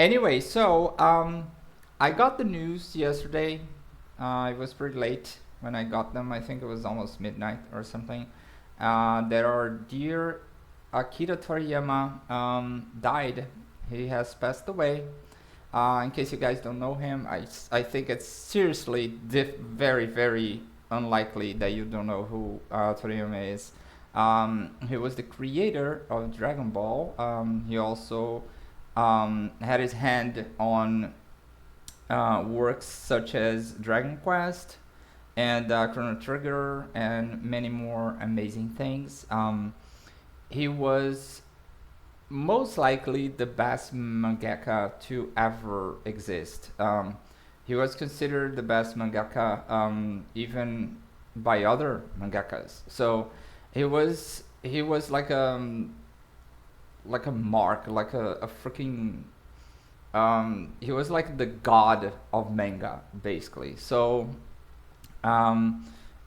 Anyway, so I got the news yesterday. It was pretty late when I got them. I think it was almost midnight or something. That our dear Akira Toriyama died. He has passed away. In case you guys don't know him, I think it's seriously very, very unlikely that you don't know who Toriyama is. He was the creator of Dragon Ball. He also had his hand on works such as Dragon Quest and Chrono Trigger and many more amazing things. He was most likely the best mangaka to ever exist. He was considered the best mangaka even by other mangakas. So he was like a mark, like a freaking he was like the god of manga basically. So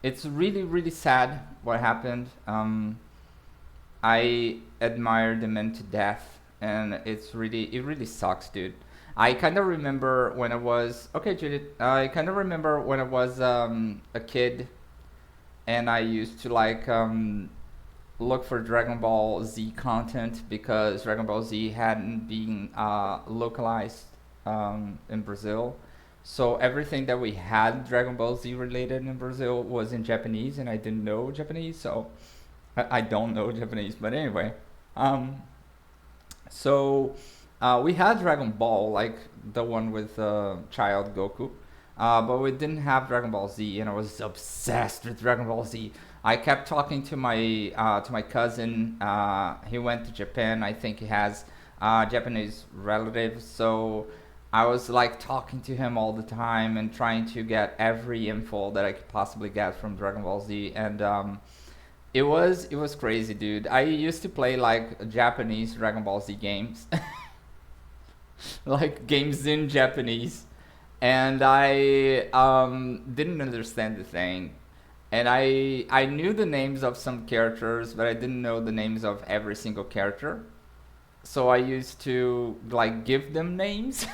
it's really really sad what happened. I admire the man to death, and it really sucks, dude. I kind of remember when I was okay, Judith. I kind of remember when I was a kid, and I used to like look for Dragon Ball Z content because Dragon Ball Z hadn't been localized in Brazil. So everything that we had Dragon Ball Z related in Brazil was in Japanese, and I didn't know Japanese, so I don't know Japanese. But anyway, um, so we had Dragon Ball, like the one with Child Goku, but we didn't have Dragon Ball Z, and I was obsessed with Dragon Ball Z. I kept talking to my cousin. He went to Japan. I think he has Japanese relatives, so I was like talking to him all the time and trying to get every info that I could possibly get from Dragon Ball Z, and it was crazy, dude. I used to play like Japanese Dragon Ball Z games, like games in Japanese, and I didn't understand the thing. And I knew the names of some characters, but I didn't know the names of every single character. So I used to like give them names.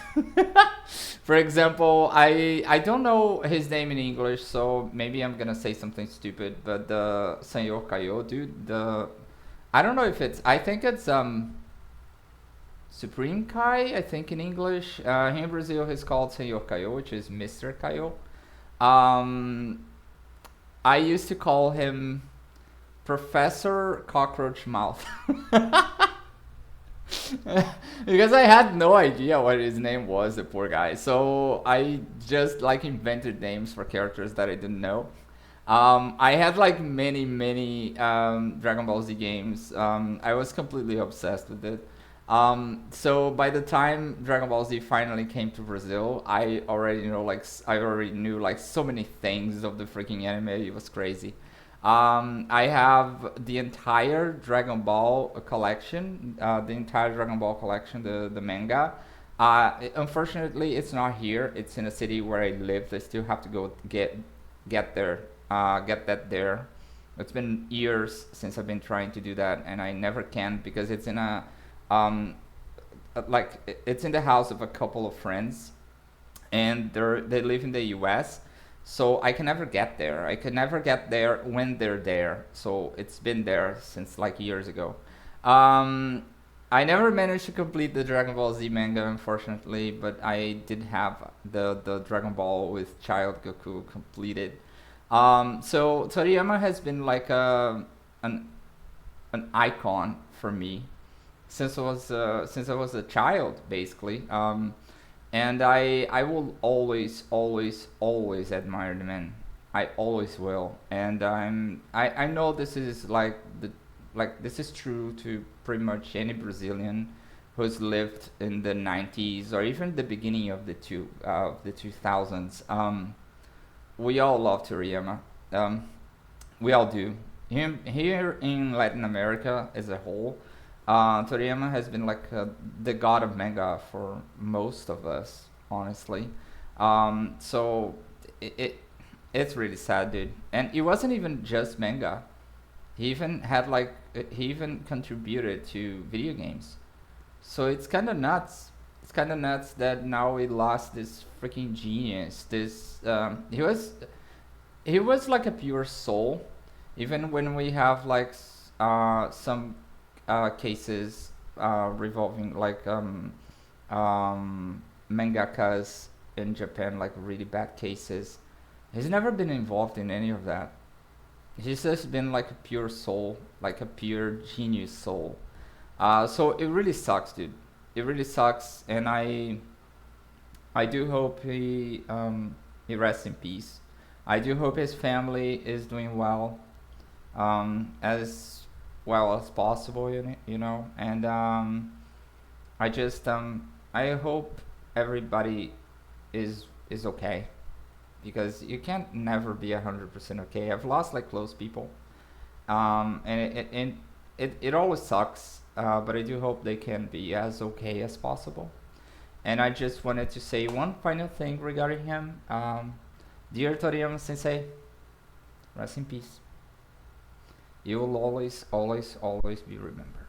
For example, I don't know his name in English, so maybe I'm gonna say something stupid. But the Senor Kaio dude, the I don't know if it's I think it's Supreme Kai. I think in English, here in Brazil, he's called Senor Kaio, which is Mr. Kaio. Um, I used to call him Professor Cockroach Mouth. Because I had no idea what his name was, the poor guy. So I just like invented names for characters that I didn't know. I had like many, many Dragon Ball Z games. I was completely obsessed with it. So by the time Dragon Ball Z finally came to Brazil, I already knew like so many things of the freaking anime. It was crazy. I have the entire Dragon Ball collection, the manga. Unfortunately, it's not here. It's in a city where I live. I still have to go get there, get that there. It's been years since I've been trying to do that, and I never can because it's in a um, it's in the house of a couple of friends, and they live in the U.S. So I can never get there. I can never get there when they're there. So it's been there since like years ago. Um, I never managed to complete the Dragon Ball Z manga, unfortunately, but I did have the Dragon Ball with Child Goku completed. So Toriyama has been like an an icon for me since I was a child, basically. And I will always, always, always admire the man. I always will, and I know this is like this is true to pretty much any Brazilian who's lived in the 90s or even the beginning of the 2000s. We all love Toriyama. Um, we all do. Here in Latin America as a whole, Toriyama has been like the god of manga for most of us, honestly. So it, it it's really sad, dude. And it wasn't even just manga. He even contributed to video games. So it's kind of nuts. it's kind of nuts that now we lost this freaking genius. This he was like a pure soul. Even when we have like some cases revolving like mangakas in Japan, like really bad cases. He's never been involved in any of that. He's just been like a pure soul, like a pure genius soul. So it really sucks, dude. It really sucks, and I do hope he rests in peace. I do hope his family is doing well, as well as possible, you know. And I just I hope everybody is okay, because you can't never be 100% okay. I've lost like close people, and it always sucks. But I do hope they can be as okay as possible. And I just wanted to say one final thing regarding him. Dear Toriyama-sensei, rest in peace. You will always, always, always be remembered.